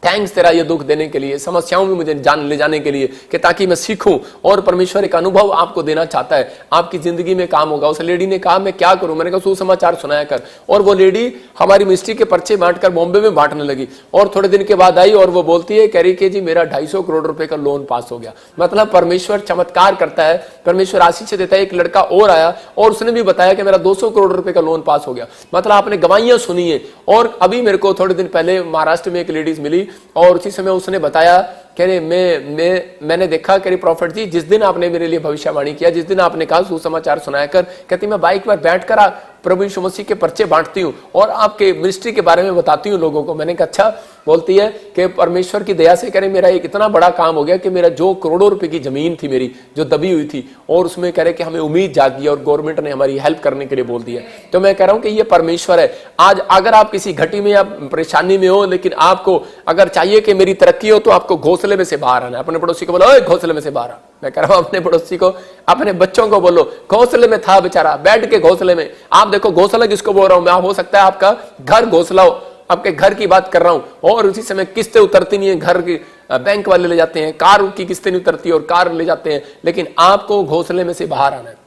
थैंक्स तेरा ये दुख देने के लिए, समस्याओं में मुझे ले जाने के लिए, कि ताकि मैं सीखूं। और परमेश्वर एक अनुभव आपको देना चाहता है, आपकी जिंदगी में काम होगा। उस लेडी ने कहा मैं क्या करूं? मैंने कहा सुसमाचार सुनाया कर। और वो लेडी हमारी मिनिस्ट्री के पर्चे बांटकर बॉम्बे में बांटने लगी। और थोड़े दिन के बाद आई और वो बोलती है, कह रही कि जी मेरा 250 करोड़ रुपए का लोन पास हो गया। मतलब परमेश्वर चमत्कार करता है, परमेश्वर आशीष देता है। एक लड़का और आया और उसने भी बताया कि मेरा 200 करोड़ रुपए का लोन पास हो गया। मतलब आपने गवाहियां सुनी है। और अभी मेरे को थोड़े दिन पहले महाराष्ट्र में एक लेडीज मिली और उसी समय उसने बताया, कह रहे मैंने देखा, कह रही प्रॉफिट जी जिस दिन आपने मेरे लिए भविष्यवाणी किया, जिस दिन आपने कहा सुसमाचार सुनाया कर, कहती मैं बाइक पर बैठकर प्रभु यीशु मसीह के पर्चे बांटती हूँ और आपके मिनिस्ट्री के बारे में बताती हूँ लोगों को। मैंने कहा अच्छा। बोलती है कि परमेश्वर की दया से कह रहे मेरा एक इतना बड़ा काम हो गया कि मेरा जो करोड़ों रुपए की जमीन थी मेरी जो दबी हुई थी, और उसमें कह रहे कि हमें उम्मीद जागी और गवर्नमेंट ने हमारी हेल्प करने के लिए बोल दिया। तो मैं कह रहा हूं कि ये परमेश्वर है। आज अगर आप किसी घटी में या परेशानी में हो, लेकिन आपको अगर चाहिए कि मेरी तरक्की हो, तो आपको घोंसले में से बाहर आना है। अपने पड़ोसी को बोलो घोंसले में से बाहर आ। मैं कह रहा हूं अपने पड़ोसी को, अपने बच्चों को बोलो घोंसले में था बेचारा, बैठ के घोंसले में। आप देखो घोंसला किसको बोल रहा हूं मैं, हो सकता है आपका घर घोंसला हो, आपके घर की बात कर रहा हूं। और उसी समय किस्तें उतरती नहीं है, घर की बैंक वाले ले जाते हैं, कार की किस्तें नहीं उतरती और कार ले जाते हैं, लेकिन आपको घोंसले में से बाहर आना है।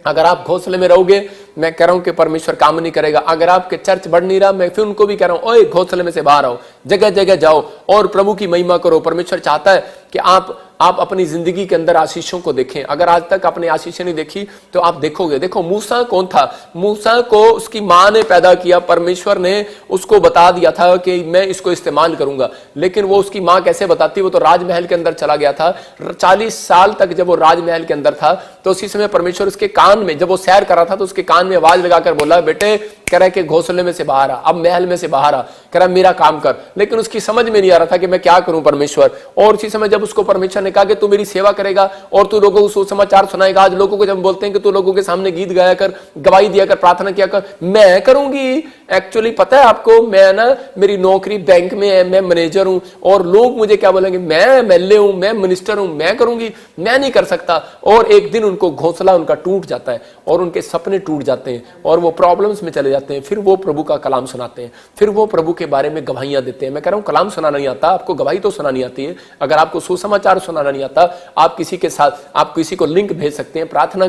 अगर आप घोंसले में रहोगे, मैं कह रहा हूं कि परमेश्वर काम नहीं करेगा। अगर आपके चर्च बढ़ नहीं रहा, मैं फिर उनको भी कह रहा हूं ओए घोंसले में से बाहर आओ, जगह जगह जाओ और प्रभु की महिमा करो। परमेश्वर चाहता है कि आप अपनी जिंदगी के अंदर आशीषों को देखें। अगर आज तक आपने आशीषें नहीं देखी तो आप देखोगे। देखो मूसा कौन था? मूसा को उसकी मां ने पैदा किया, परमेश्वर ने उसको बता दिया था कि मैं इसको इस्तेमाल करूंगा, लेकिन वो उसकी मां कैसे बताती? वो तो राजमहल के अंदर चला गया था। 40 साल तक जब वो राजमहल के अंदर था, तो उसी समय परमेश्वर उसके कान में, जब वो सैर कर रहा था तो उसके कान में आवाज लगाकर बोला, बेटे कह रहा है कि घोंसले में से बाहर आ, अब महल में से बाहर आ, कह रहा मेरा काम कर। लेकिन उसकी समझ में नहीं आ रहा था कि मैं क्या करूं परमेश्वर। और उसी समय जब उसको परमेश्वर ने कहा कि तू मेरी सेवा करेगा और तू लोगों को सुसमाचार सुनाएगा। आज लोगों को जब बोलते हैं कि तू लोगों के सामने गीत गाया कर, गवाही दिया कर, प्रार्थना किया कर, मैं करूंगी। एक्चुअली पता है आपको, मैं ना मेरी नौकरी बैंक में है, मैं मैनेजर हूं, और लोग मुझे क्या बोलेंगे, मैं एमएलए हूं, मैं मिनिस्टर हूं, मैं करूंगी, मैं नहीं कर सकता। और एक दिन उनको घोंसला उनका टूट जाता है और उनके सपने टूट जाते हैं और वो प्रॉब्लम्स में चले जाते हैं। फिर वो प्रभु का कलाम सुनाते हैं, फिर वो प्रभु के बारे में गवाहियां देते हैं। मैं कह रहा हूं कलाम सुनाना नहीं आता, आपको गवाही तो सुनानी आती है। अगर आपको सुसमाचार सुनाना नहीं आता, आप किसी के साथ, आप किसी को लिंक भेज सकते हैं, प्रार्थना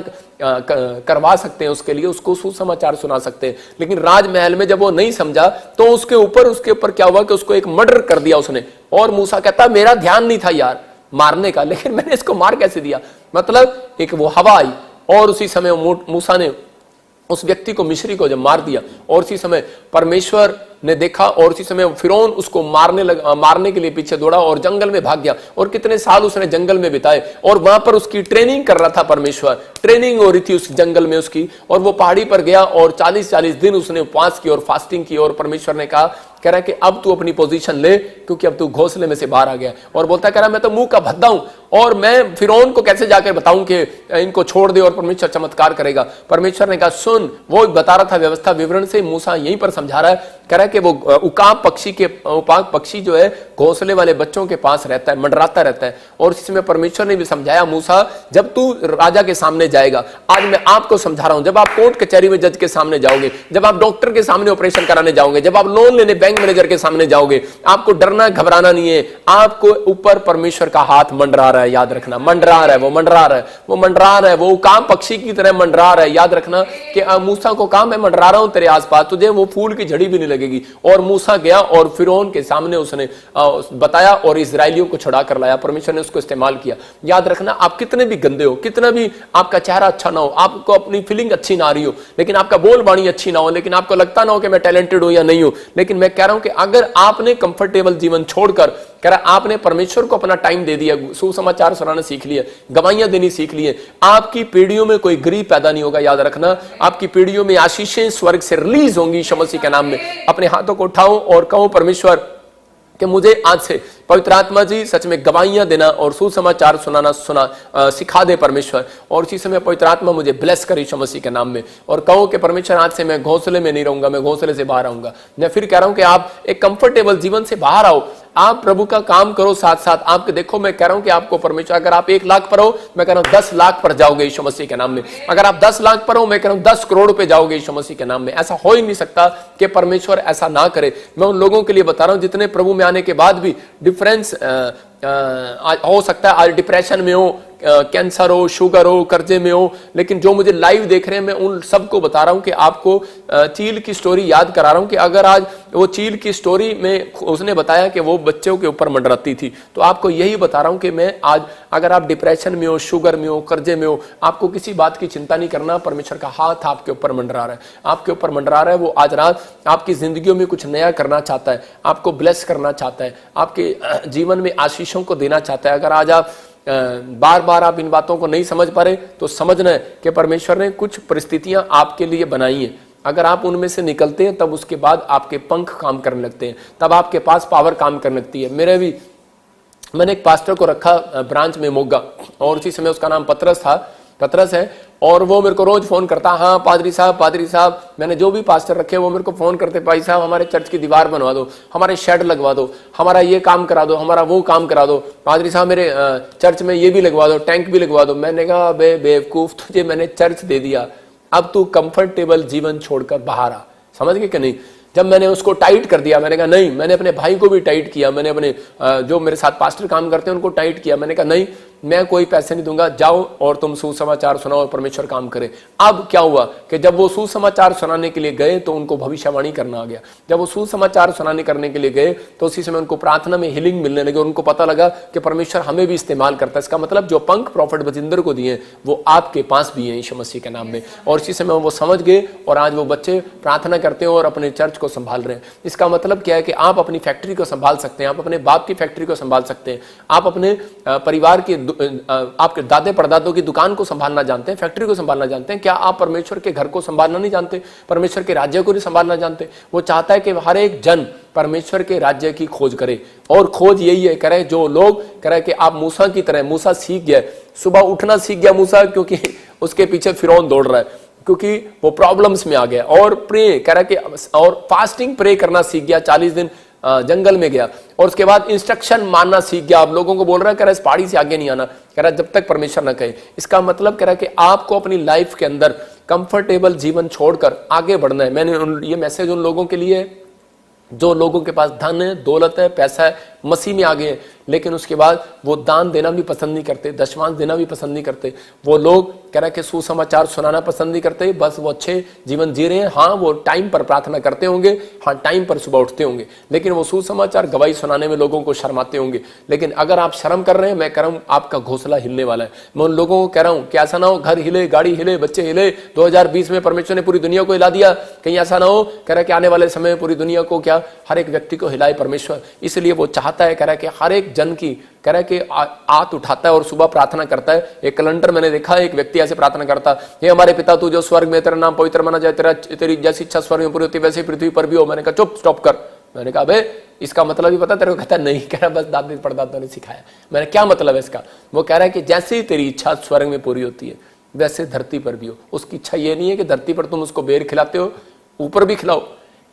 करवा सकते हैं उसके लिए, उसको सुसमाचार सुना सकते हैं। लेकिन राजमहल में जब वो नहीं समझा तो उसके ऊपर क्या हुआ कि उसको एक मर्डर कर दिया उसने। और मूसा कहता मेरा ध्यान नहीं था यार मारने का, लेकिन मैंने इसको मार कैसे दिया। मतलब एक वो हवा आई और उसी समय मूसा ने उस व्यक्ति को, मिस्री को जब मार दिया, और उसी समय परमेश्वर ने देखा और उसी समय फिरौन उसको मारने के लिए पीछे दौड़ा और जंगल में भाग गया। और कितने साल उसने जंगल में बिताए और वहां पर उसकी ट्रेनिंग कर रहा था परमेश्वर, ट्रेनिंग हो रही थी उस जंगल में उसकी। और वो पहाड़ी पर गया और 40-40 दिन उसने उपवास की और फास्टिंग की। और परमेश्वर ने कहा, कह रहा कि अब तू अपनी पोजीशन ले, क्योंकि अब तू घोंसले में से बाहर आ गया। और बोलता कह रहा मैं तो मुंह का भद्दा हूं और मैं फिरौन को कैसे जाकर बताऊं कि इनको छोड़ दे और परमेश्वर चमत्कार करेगा। परमेश्वर ने कहा सुन, वो बता रहा था व्यवस्था विवरण से, मूसा यहीं पर समझा रहा है। कह रहा है कि वो उकाब पक्षी जो है घोंसले वाले बच्चों के पास रहता है, मंडराता रहता है। और इसी में परमेश्वर ने भी समझाया, मूसा जब तू राजा के सामने जाएगा, आज मैं आपको समझा रहा हूं, जब आप कोर्ट कचहरी में जज के सामने जाओगे, जब आप डॉक्टर के सामने ऑपरेशन कराने जाओगे, जब आप लोन लेने बैंक मैनेजर के सामने जाओगे, आपको डरना घबराना नहीं है। आपको ऊपर परमेश्वर का हाथ मंडरा रहा रहा है, याद रखना, मंडरा रहा है, वो मंडरा रहा है, वो मंडरा रहा है, वो काम पक्षी की तरह मंडरा रहा है। याद रखना कि मूसा को कहा मैं मंडरा रहा हूं तेरे आसपास, तुझे वो फूल की झड़ी भी नहीं लगेगी। और मूसा गया और फिरौन के सामने उसने बताया और इजराइलियों को छुड़ा कर लाया, परमेश्वर ने उसको इस्तेमाल किया। याद रखना, आप कितने भी गंदे हो, कितना भी आपका चेहरा अच्छा ना हो, आपको अपनी फीलिंग अच्छी ना आ रही हो, लेकिन आपका बोल बाणी अच्छी ना हो, लेकिन आपको लगता ना हो कि मैं टैलेंटेड हूं या नहीं हूं, लेकिन मैं कह रहा हूं कि अगर आपने कंफर्टेबल जीवन छोड़कर कह रहा आपने परमेश्वर को अपना टाइम दे दिया, सुसमाचार सुनाना सीख लिया, गवाहियां देनी सीख लिए, आपकी पीढ़ियों में कोई गरीब पैदा नहीं होगा। याद रखना, आपकी पीढ़ियों में आशीषें स्वर्ग से रिलीज होंगी यीशु मसीह के नाम में। अपने हाथों को उठाओ और कहो परमेश्वर कि मुझे आज से पवित्र आत्मा जी सच में गवाहियां देना और सुसमाचार सुनाना सिखा दे परमेश्वर। और उसी समय पवित्र आत्मा मुझे ब्लेस करे यीशु मसीह के नाम में। और कहो कि परमेश्वर आज से मैं घोंसले में नहीं रहूंगा, मैं घोंसले से बाहर आऊंगा। मैं फिर कह रहा हूं कि आप एक कंफर्टेबल जीवन से बाहर आओ, आप प्रभु का काम करो, साथ साथ आपके देखो मैं कह रहा हूं कि आपको परमेश्वर, अगर आप 1 लाख पर हो, मैं कह रहा हूं 10 लाख पर जाओगे यीशु मसीह के नाम में। अगर आप 10 लाख पर हो, मैं कह रहा हूं 10 करोड़ पे जाओगे यीशु मसीह के नाम में। ऐसा हो ही नहीं सकता कि परमेश्वर ऐसा ना करे। मैं उन लोगों के लिए बता रहा हूं जितने प्रभु में आने के बाद भी डिफरेंस हो सकता है, आज डिप्रेशन में हो, कैंसर हो, शुगर हो, कर्जे में हो, लेकिन जो मुझे लाइव देख रहे हैं मैं उन सबको बता रहा हूं कि आपको चील की स्टोरी याद करा रहा हूं कि अगर आज वो चील की स्टोरी में उसने बताया कि वो बच्चों के ऊपर मंडराती थी, तो आपको यही बता रहा हूं कि मैं आज अगर आप डिप्रेशन में हो, शुगर में हो, कर्जे में हो, आपको किसी बात की चिंता नहीं करना। परमेश्वर का हाथ आपके ऊपर मंडरा रहा है, आपके ऊपर मंडरा रहा है। वो आज रात आपकी जिंदगियों में कुछ नया करना चाहता है, आपको ब्लेस करना चाहता है, आपके जीवन में आशीषों को देना चाहता है। अगर आज आप बार बार आप इन बातों को नहीं समझ पा रहे तो समझना है कि परमेश्वर ने कुछ परिस्थितियां आपके लिए बनाई हैं। अगर आप उनमें से निकलते हैं तब उसके बाद आपके पंख काम करने लगते हैं, तब आपके पास पावर काम करने लगती है। मैंने एक पास्टर को रखा ब्रांच में मोगा, और उसी समय उसका नाम पतरस है, और वो मेरे को रोज फोन करता, हाँ पादरी साहब, मैंने जो भी पास्टर रखे वो मेरे को फोन करते, भाई साहब हमारे चर्च की दीवार बनवा दो, हमारे शेड लगवा दो, हमारा ये काम करा दो, हमारा वो काम करा दो, पादरी साहब मेरे चर्च में ये भी लगवा दो, टैंक भी लगवा दो। मैंने कहा बेवकूफ, तुझे मैंने चर्च दे दिया, अब तू कंफर्टेबल जीवन छोड़कर बाहर आ। समझ गए कि नहीं? जब मैंने उसको टाइट कर दिया, मैंने कहा नहीं, मैंने अपने भाई को भी टाइट किया, मैंने अपने जो मेरे साथ पास्टर काम करते हैं उनको टाइट किया। मैंने कहा नहीं, मैं कोई पैसे नहीं दूंगा, जाओ और तुम सुसमाचार सुनाओ और परमेश्वर काम करे। अब क्या हुआ कि जब वो सुसमाचार सुनाने के लिए गए तो उनको भविष्यवाणी करना आ गया। जब वो सुसमाचार सुनाने करने के लिए गए तो उसी समय उनको प्रार्थना में हीलिंग मिलने लगी, और उनको पता लगा कि परमेश्वर हमें भी इस्तेमाल करता है। इसका मतलब जो पंख प्रॉफिट बजिंदर को दिए वो आपके पास भी है यीशु मसीह के नाम में। और इसी समय वो समझ गए और आज वो बच्चे प्रार्थना करते हैं और अपने चर्च को संभाल रहे हैं। इसका मतलब क्या है कि आप अपनी फैक्ट्री को संभाल सकते हैं, आप अपने बाप की फैक्ट्री को संभाल सकते हैं, आप अपने परिवार के आपके दादे परदादों की दुकान को संभालना जानते हैं, फैक्ट्री को संभालना जानते हैं। क्या आप परमेश्वर के घर को संभालना नहीं जानते? परमेश्वर के राज्य को नहीं संभालना जानते? वो चाहता है कि हर एक जन परमेश्वर के राज्य की खोज करे, और खोज यही है, करे जो लोग करे कि आप मूसा की तरह, मूसा सीख गया, सुबह उठना सीख गया मूसा, क्योंकि उसके पीछे फिरौन दौड़ रहा है, क्योंकि वो प्रॉब्लम्स में आ गया, और प्रे करा के और फास्टिंग प्रे करना सीख गया, 40 दिन जंगल में गया, और उसके बाद इंस्ट्रक्शन मानना सीख गया। आप लोगों को बोल रहा है, कह रहा है इस पहाड़ी से आगे नहीं आना, कह रहा है जब तक परमेश्वर ना कहे। इसका मतलब कह रहा है कि आपको अपनी लाइफ के अंदर कंफर्टेबल जीवन छोड़कर आगे बढ़ना है। मैंने ये मैसेज उन लोगों के लिए जो लोगों के पास धन है, दौलत है, पैसा है, मसीह में आ गए हैं, लेकिन उसके बाद वो दान देना भी पसंद नहीं करते, दशमांश देना भी पसंद नहीं करते। वो लोग कह रहे कि सुसमाचार सुनाना पसंद नहीं करते, बस वो अच्छे जीवन जी रहे हैं। हाँ, वो टाइम पर प्रार्थना करते होंगे, हाँ टाइम पर सुबह उठते होंगे, लेकिन वो सुसमाचार गवाही सुनाने में लोगों को शर्माते होंगे। लेकिन अगर आप शर्म कर रहे हैं, मैं कह रहा हूँ आपका घोंसला हिलने वाला है। मैं उन लोगों को कह रहा हूँ कि ऐसा ना हो घर हिले, गाड़ी हिले, बच्चे हिले। 2020 में परमेश्वर ने पूरी दुनिया को हिला दिया, कहीं ऐसा ना हो कह रहा कि आने वाले समय में पूरी दुनिया को क्या हर एक व्यक्ति को हिलाए परमेश्वर। इसलिए वो चाहता है, कह रहा है कि हर एक जन की कह रहा है कि हाथ उठाता है और सुबह प्रार्थना करता है। एक कैलेंडर मैंने देखा, एक व्यक्ति ऐसे प्रार्थना करता, हे हमारे पिता तू जो स्वर्ग में, तेरा नाम पवित्र माना जाए, तेरी जैसी इच्छा स्वर्ग में पूरी होती वैसे पृथ्वी पर भी हो। मैंने कहा चुप, स्टॉप कर। मैंने कहा बे इसका मतलब ही पता तेरे को? कहता नहीं, कह रहा बस दादी परदादा ने सिखाया। मैंने क्या मतलब है इसका? वो कह रहा है कि जैसे ही तेरी इच्छा स्वर्ग में पूरी होती है वैसे धरती पर भी हो। उसकी इच्छा ये नहीं है कि धरती पर तुम उसको बेर खिलाते हो, ऊपर भी खिलाओ।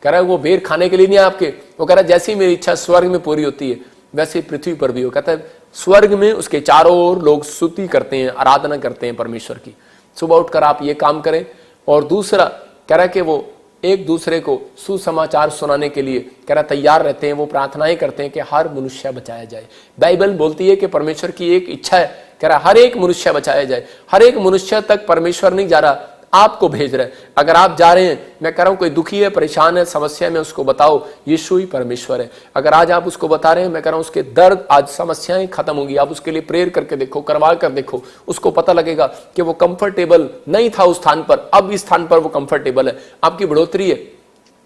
कह रहा है वो बेर खाने के लिए नहीं है आपके। वो कह रहा है जैसी मेरी इच्छा स्वर्ग में पूरी होती है वैसे पृथ्वी पर भी हो। कहता है स्वर्ग में उसके चारों ओर लोग स्तुति करते हैं, आराधना करते हैं परमेश्वर की। सुबह उठकर आप ये काम करें। और दूसरा कह रहा है कि वो एक दूसरे को सुसमाचार सुनाने के लिए कह रहा तैयार रहते हैं, वो प्रार्थनाएं करते हैं कि हर मनुष्य बचाया जाए। बाइबल बोलती है कि परमेश्वर की एक इच्छा है, कह रहा हर एक मनुष्य बचाया जाए। हर एक मनुष्य तक परमेश्वर नहीं जा रहा, आपको भेज रहे। अगर आप जा रहे हैं, मैं कह रहा हूं कोई दुखी है, परेशान है, समस्या में, उसको बताओ यीशु ही परमेश्वर है। अगर आज आप उसको बता रहे हैं, मैं कह रहा हूं उसके दर्द, आज समस्याएं खत्म होंगी। आप उसके लिए प्रेयर करके देखो, करवा कर देखो, उसको पता लगेगा कि वो कंफर्टेबल नहीं था उस स्थान पर, अब इस स्थान पर वो कंफर्टेबल है। आपकी बढ़ोतरी है।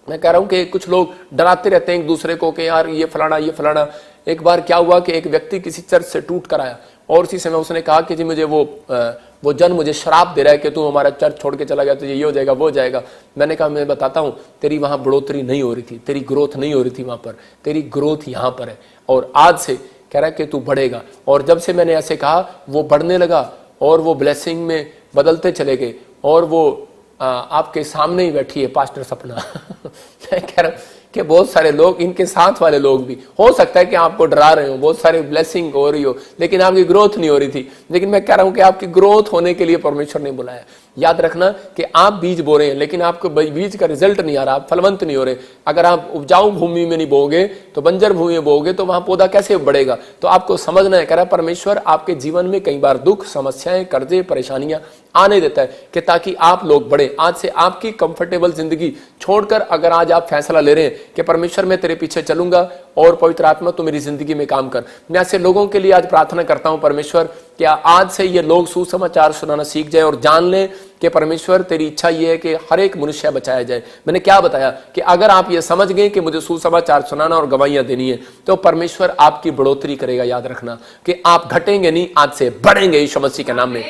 मैं कह रहा हूं कि कुछ लोग डराते रहते हैं एक दूसरे को कि यार ये फलाना ये फलाना। एक बार क्या हुआ कि एक व्यक्ति किसी चर्च से टूट कर आया और उसी समय उसने कहा कि जी मुझे वो जन मुझे श्राप दे रहा है कि तू हमारा चर्च छोड़ के चला गया तो ये हो जाएगा वो हो जाएगा। मैंने कहा मैं बताता हूं, तेरी वहां बढ़ोतरी नहीं हो रही थी, तेरी ग्रोथ नहीं हो रही थी वहां पर, तेरी ग्रोथ यहां पर है। और आज से कह रहा है कि तू बढ़ेगा। और जब से मैंने ऐसे कहा वो बढ़ने लगा और वो ब्लेसिंग में बदलते चले गए। और वो आपके सामने ही बैठी है पास्टर सपना मैं कह रहा हूं कि बहुत सारे लोग, इनके साथ वाले लोग भी हो सकता है कि आपको डरा रहे हो, बहुत सारे ब्लेसिंग हो रही हो लेकिन आपकी ग्रोथ नहीं हो रही थी। लेकिन मैं कह रहा हूं कि आपकी ग्रोथ होने के लिए परमेश्वर ने बुलाया। याद रखना कि आप बीज बो रहे हैं लेकिन आपको बीज का रिजल्ट नहीं आ रहा, आप फलवंत नहीं हो रहे। अगर आप उपजाऊ भूमि में नहीं बोगे तो बंजर भूमि में बोगे तो वहां पौधा कैसे बढ़ेगा। तो आपको समझना है, कह रहा परमेश्वर आपके जीवन में कई बार दुख, समस्याएं, कर्जे, परेशानियां आने देता है कि ताकि आप लोग बढ़े। आज से आपकी कंफर्टेबल जिंदगी छोड़कर अगर आज आप फैसला ले रहे हैं कि परमेश्वर मैं तेरे पीछे चलूंगा और पवित्र आत्मा तू मेरी जिंदगी में काम कर, मैं ऐसे लोगों के लिए आज प्रार्थना करता हूं परमेश्वर क्या आज से ये लोग सुसमाचार सुनाना सीख जाए और जान लें कि परमेश्वर तेरी इच्छा ये है कि हर एक मनुष्य बचाया जाए। मैंने क्या बताया कि अगर आप ये समझ गए कि मुझे सुसमाचार सुनाना और गवाहियां देनी है तो परमेश्वर आपकी बढ़ोतरी करेगा। याद रखना कि आप घटेंगे नहीं, आज से बढ़ेंगे यीशु मसीह के नाम में।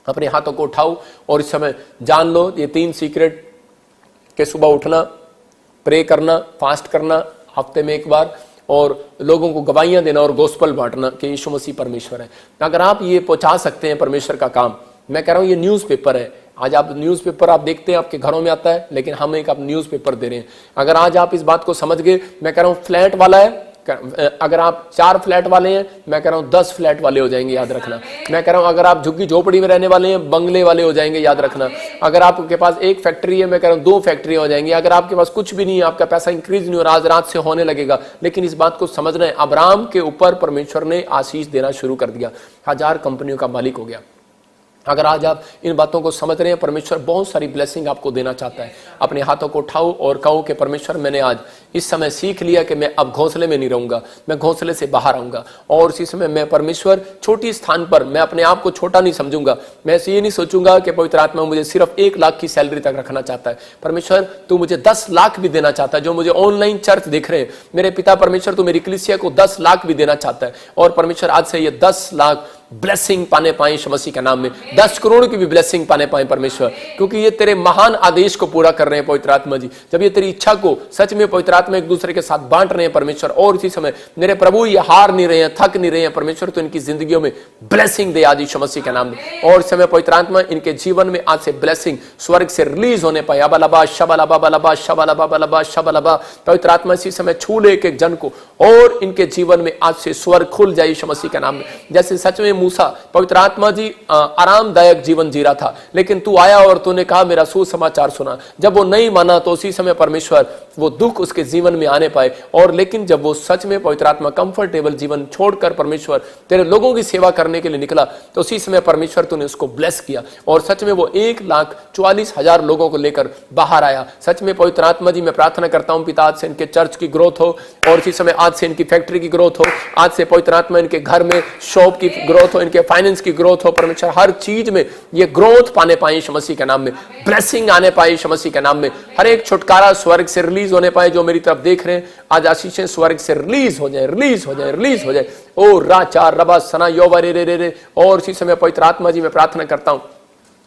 अपने हाथों को उठाओ और इस समय जान लो ये 3 सीक्रेट के सुबह उठना, प्रे करना, फास्ट करना हफ्ते में 1 बार और लोगों को गवाहियां देना और गोस्पल बांटना कि यीशु मसीह परमेश्वर है। अगर आप ये पहुंचा सकते हैं परमेश्वर का काम, मैं कह रहा हूं ये न्यूज़पेपर है। आज आप न्यूज़पेपर आप देखते हैं आपके घरों में आता है लेकिन हम एक आप न्यूज़पेपर दे रहे हैं। अगर आज आप इस बात को समझ गए, मैं कह रहा हूं फ्लैट वाला है, अगर आप 4 फ्लैट वाले हैं मैं कह रहा हूं 10 फ्लैट वाले हो जाएंगे। याद रखना, मैं कह रहा हूं अगर आप झुग्गी झोपड़ी में रहने वाले हैं बंगले वाले हो जाएंगे। याद रखना, अगर आपके पास 1 फैक्ट्री है मैं कह रहा हूं 2 फैक्ट्री हो जाएंगी। अगर आपके पास कुछ भी नहीं है, आपका पैसा इंक्रीज नहीं हो रहा, आज रात से होने लगेगा। लेकिन इस बात को समझना है, अब्राहम के ऊपर परमेश्वर ने आशीष देना शुरू कर दिया, 1000 कंपनियों का मालिक हो गया। अगर आज आप इन बातों को समझ रहे हैं, परमेश्वर बहुत सारी ब्लेसिंग आपको देना चाहता है। अपने हाथों को उठाओ और कहो कि परमेश्वर मैंने आज इस समय सीख लिया कि मैं अब घोंसले में नहीं रहूंगा, मैं घोंसले से बाहर आऊंगा। और इसी समय मैं परमेश्वर छोटी स्थान पर मैं अपने आप को छोटा नहीं समझूंगा। मैं ये नहीं सोचूंगा कि पवित्र आत्मा मुझे सिर्फ 1 लाख की सैलरी तक रखना चाहता है। परमेश्वर तू मुझे 10 लाख भी देना चाहता है। जो मुझे ऑनलाइन चर्च देख रहे हैं मेरे पिता परमेश्वर तू मेरी कलीसिया को 10 लाख भी देना चाहता है। और परमेश्वर आज से ये 10 लाख ब्लेसिंग पाने पाए यीशु मसीह के नाम में, 10 करोड़ की भी ब्लेसिंग पाने पाए परमेश्वर, क्योंकि ये तेरे महान आदेश को पूरा कर रहे हैं पवित्र आत्मा जी। जब ये तेरी इच्छा को सच में पवित्र आत्मा एक दूसरे के साथ बांट रहे हैं परमेश्वर, और इसी समय मेरे प्रभु ये हार नहीं रहे हैं, थक नहीं रहे हैं परमेश्वर, तो इनकी जिंदगियों में ब्लेसिंग दे आज यीशु मसीह के नाम में। और इस समय पवित्र आत्मा इनके जीवन में आज से ब्लेसिंग स्वर्ग से रिलीज होने पाए। अबलबा शबलबा बलबा शबलबा बलबा शबलबा, पवित्र आत्मा इसी समय छू ले एक जन को और इनके जीवन में आज से स्वर्ग खुल जाए यीशु मसीह के नाम में। जैसे सच में मूसा पवित्र आत्मा जी आरामदायक जीवन जी रहा था, लेकिन तू आया और तूने कहा मेरा सुसमाचार सुना। जब वो नहीं माना तो उसी समय परमेश्वर वो दुख उसके जीवन में आने पाए। और लेकिन जब वो सच में पवित्र आत्मा कंफर्टेबल जीवन छोड़कर परमेश्वर तेरे लोगों की सेवा करने के लिए निकला तो उसी समय परमेश्वर तूने उसको ब्लेस किया और सच में वो 1,44,000 लोगों को लेकर बाहर आया। सच में पवित्र आत्मा जी मैं प्रार्थना करता हूं पिता आज से इनके चर्च की ग्रोथ हो और इसी समय आज से इनकी फैक्ट्री की ग्रोथ हो, आज से पवित्र आत्मा इनके घर में शॉप की ग्रोथ हो, इनके फाइनेंस की ग्रोथ हो परमेश्वर, हर चीज में ये ग्रोथ पाने पाए यीशु मसीह के नाम में, ब्लेसिंग आने पाए यीशु मसीह के नाम में, हर एक छुटकारा स्वर्ग से रिलीज होने पाए। जो मेरी तरफ देख रहे हैं आज आशीषें स्वर्ग से रिलीज हो जाए, रिलीज हो जाए, रिलीज हो जाए। ओ राचा रबा सना योवा रे रे रे रे। और इसी समय पवित्र आत्मा जी मैं प्रार्थना करता हूं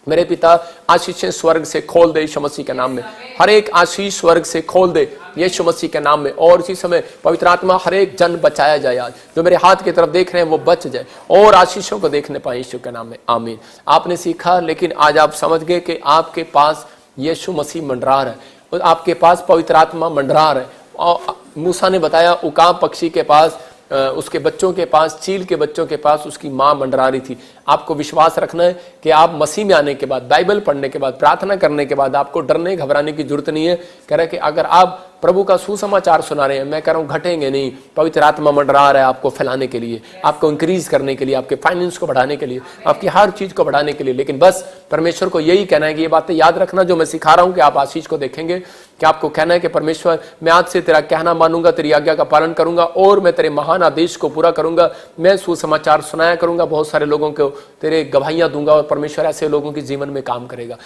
मेरे पिता आशीषें स्वर्ग से खोल दे यीशु मसीह के नाम में, हर एक आशीष स्वर्ग से खोल दे यीशु मसीह के नाम में। और इसी समय पवित्र आत्मा हर एक जन बचाया जाए, आज जो मेरे हाथ की तरफ देख रहे हैं वो बच जाए और आशीषों को देखने पाए यीशु के नाम में, आमीन। आपने सीखा, लेकिन आज आप समझ गए कि आपके पास यीशु मसीह मंडरा रहा है, आपके पास पवित्र आत्मा मंडरा रहा है। और मूसा ने बताया उकाब पक्षी के पास उसके बच्चों के पास, चील के बच्चों के पास उसकी माँ मंडरा रही थी। आपको विश्वास रखना है कि आप मसीह में आने के बाद, बाइबल पढ़ने के बाद, प्रार्थना करने के बाद आपको डरने घबराने की जरूरत नहीं है। कह रहा है कि अगर आप प्रभु का सुसमाचार सुना रहे हैं, मैं कह रहा हूँ घटेंगे नहीं। पवित्र आत्मा मंडरा रहा है आपको फैलाने के लिए, आपको इंक्रीज करने के लिए, आपके फाइनेंस को बढ़ाने के लिए, आपकी हर चीज को बढ़ाने के लिए। लेकिन बस परमेश्वर को यही कहना है कि ये बातें याद रखना जो मैं सिखा रहा हूँ, कि आप आशीष को देखेंगे, कि आपको कहना है कि परमेश्वर मैं आज से तेरा कहना मानूंगा, तेरी आज्ञा का पालन करूंगा और मैं तेरे महान आदेश को पूरा करूंगा। मैं सुसमाचार सुनाया करूंगा, बहुत सारे लोगों को तेरे गवाहियां दूंगा और परमेश्वर ऐसे लोगों के जीवन में काम करेगा।